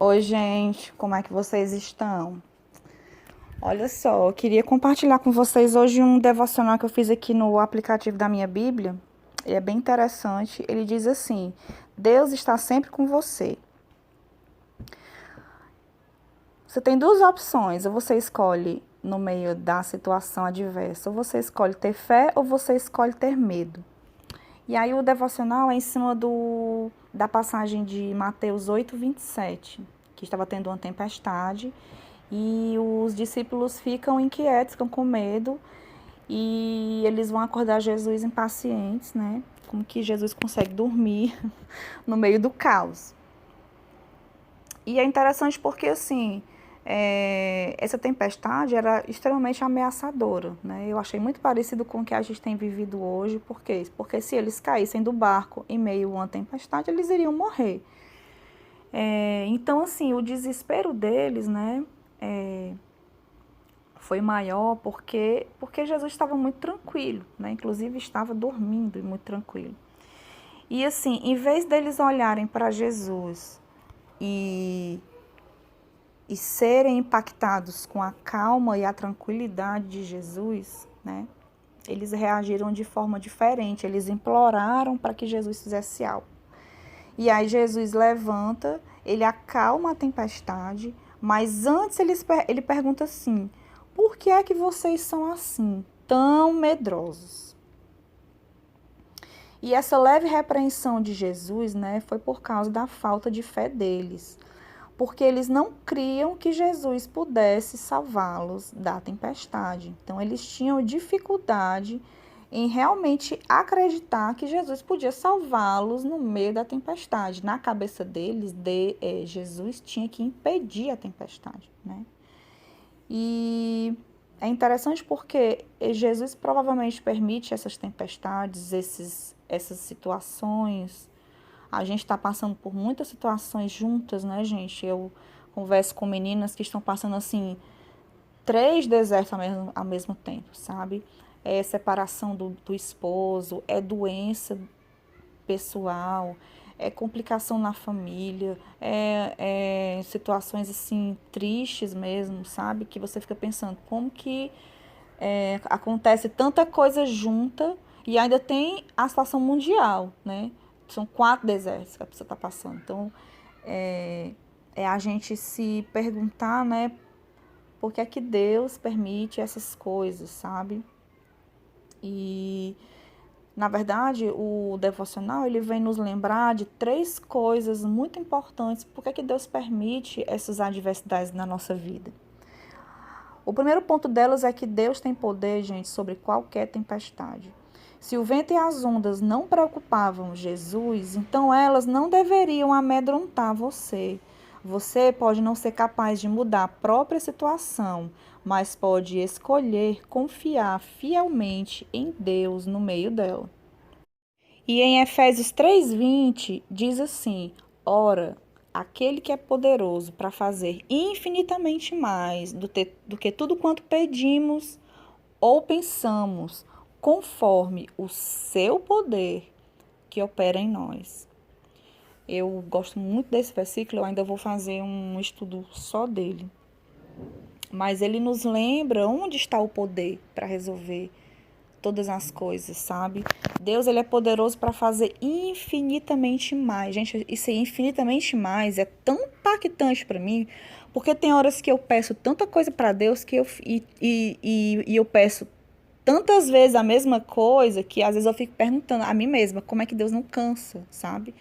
Oi, gente, como é que vocês estão? Olha só, eu queria compartilhar com vocês hoje um devocional que eu fiz aqui no aplicativo da minha Bíblia. E é bem interessante. Ele diz assim: Deus está sempre com você. Você tem duas opções, ou você escolhe no meio da situação adversa, ou você escolhe ter fé, ou você escolhe ter medo. E aí o devocional é em cima da passagem de Mateus 8:27, que estava tendo uma tempestade e os discípulos ficam inquietos, ficam com medo e eles vão acordar Jesus impacientes, né? Como que Jesus consegue dormir no meio do caos. E é interessante porque, assim, essa tempestade era extremamente ameaçadora, né? Eu achei muito parecido com o que a gente tem vivido hoje. Por quê? Porque se eles caíssem do barco em meio a uma tempestade, eles iriam morrer. Então, assim, o desespero deles, né? Foi maior porque Jesus estava muito tranquilo, né? Inclusive estava dormindo e muito tranquilo. E assim, em vez deles olharem para Jesus e serem impactados com a calma e a tranquilidade de Jesus, né? Eles reagiram de forma diferente, eles imploraram para que Jesus fizesse algo. E aí Jesus levanta, ele acalma a tempestade, mas antes ele pergunta assim: por que é que vocês são assim, tão medrosos? E essa leve repreensão de Jesus, né, foi por causa da falta de fé deles, porque eles não criam que Jesus pudesse salvá-los da tempestade. Então, eles tinham dificuldade em realmente acreditar que Jesus podia salvá-los no meio da tempestade. Na cabeça deles, Jesus tinha que impedir a tempestade, né? E é interessante porque Jesus provavelmente permite essas tempestades, essas situações. A gente está passando por muitas situações juntas, né, gente? Eu converso com meninas que estão passando, assim, três desertos ao mesmo tempo, sabe? É separação do esposo, é doença pessoal, é complicação na família, é situações, assim, tristes mesmo, sabe? Que você fica pensando, como que acontece tanta coisa junta e ainda tem a situação mundial, né? São 4 desertos que a pessoa está passando. Então, é a gente se perguntar, né? Por que é que Deus permite essas coisas, sabe? E, na verdade, o devocional, ele vem nos lembrar de 3 coisas muito importantes. Por que é que Deus permite essas adversidades na nossa vida? O primeiro ponto delas é que Deus tem poder, gente, sobre qualquer tempestade. Se o vento e as ondas não preocupavam Jesus, então elas não deveriam amedrontar você. Você pode não ser capaz de mudar a própria situação, mas pode escolher confiar fielmente em Deus no meio dela. E em Efésios 3:20 diz assim: ora, aquele que é poderoso para fazer infinitamente mais do que tudo quanto pedimos ou pensamos, conforme o seu poder que opera em nós. Eu gosto muito desse versículo, eu ainda vou fazer um estudo só dele. Mas ele nos lembra onde está o poder para resolver todas as coisas, sabe? Deus, ele é poderoso para fazer infinitamente mais. Gente, isso infinitamente mais é tão impactante para mim, porque tem horas que eu peço tanta coisa para Deus e eu peço tantas vezes a mesma coisa que às vezes eu fico perguntando a mim mesma como é que Deus não cansa, sabe?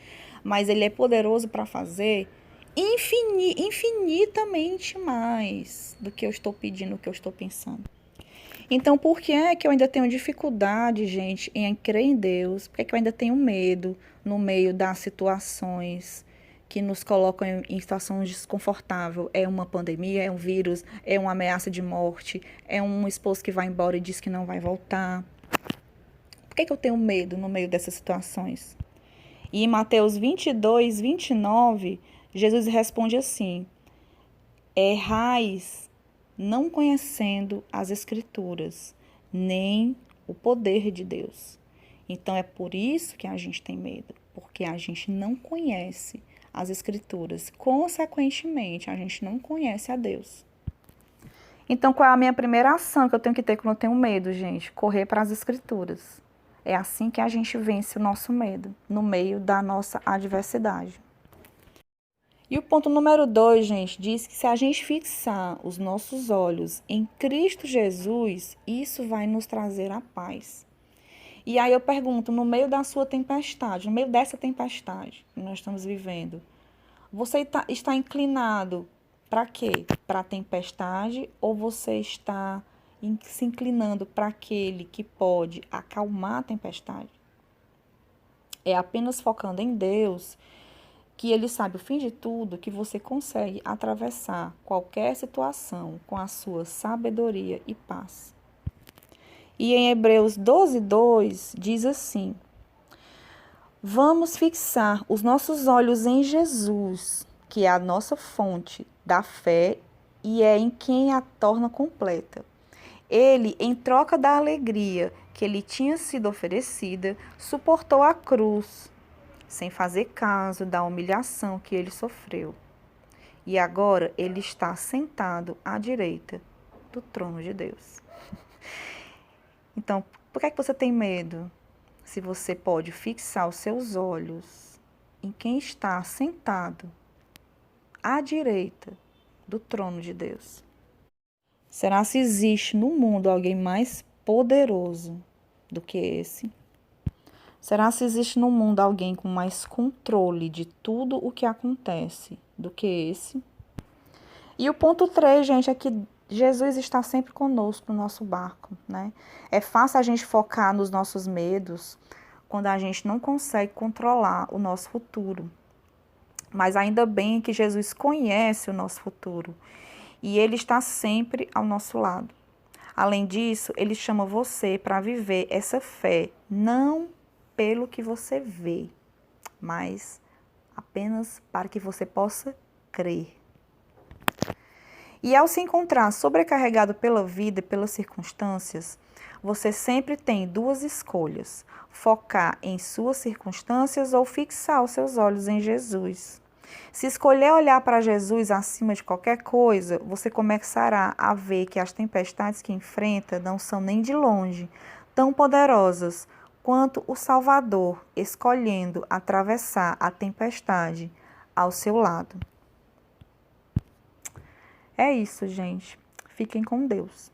Mas ele é poderoso para fazer infinitamente mais do que eu estou pedindo, do que eu estou pensando. Então, por que é que eu ainda tenho dificuldade, gente, em crer em Deus? Por que é que eu ainda tenho medo no meio das situações que nos colocam em situações desconfortáveis? É uma pandemia, é um vírus, é uma ameaça de morte, é um esposo que vai embora e diz que não vai voltar. Por que é que eu tenho medo no meio dessas situações? E em Mateus 22:29, Jesus responde assim: errais não conhecendo as Escrituras, nem o poder de Deus. Então é por isso que a gente tem medo, porque a gente não conhece as Escrituras. Consequentemente, a gente não conhece a Deus. Então, qual é a minha primeira ação que eu tenho que ter quando eu tenho medo, gente? Correr para as Escrituras. É assim que a gente vence o nosso medo, no meio da nossa adversidade. E o ponto número 2, gente, diz que se a gente fixar os nossos olhos em Cristo Jesus, isso vai nos trazer a paz. E aí eu pergunto, no meio da sua tempestade, no meio dessa tempestade que nós estamos vivendo, você está inclinado para quê? Para a tempestade ou você está se inclinando para aquele que pode acalmar a tempestade? É apenas focando em Deus que Ele sabe o fim de tudo, que você consegue atravessar qualquer situação com a sua sabedoria e paz. E em Hebreus 12:2 diz assim: vamos fixar os nossos olhos em Jesus, que é a nossa fonte da fé e é em quem a torna completa. Ele, em troca da alegria que lhe tinha sido oferecida, suportou a cruz, sem fazer caso da humilhação que ele sofreu. E agora ele está sentado à direita do trono de Deus. Então, por que é que você tem medo? Se você pode fixar os seus olhos em quem está sentado à direita do trono de Deus. Será se existe no mundo alguém mais poderoso do que esse? Será se existe no mundo alguém com mais controle de tudo o que acontece do que esse? E o ponto 3, gente, é que Jesus está sempre conosco no nosso barco, né? É fácil a gente focar nos nossos medos quando a gente não consegue controlar o nosso futuro. Mas ainda bem que Jesus conhece o nosso futuro e Ele está sempre ao nosso lado. Além disso, Ele chama você para viver essa fé, não pelo que você vê, mas apenas para que você possa crer. E ao se encontrar sobrecarregado pela vida e pelas circunstâncias, você sempre tem duas escolhas: focar em suas circunstâncias ou fixar os seus olhos em Jesus. Se escolher olhar para Jesus acima de qualquer coisa, você começará a ver que as tempestades que enfrenta não são nem de longe tão poderosas quanto o Salvador escolhendo atravessar a tempestade ao seu lado. É isso, gente. Fiquem com Deus.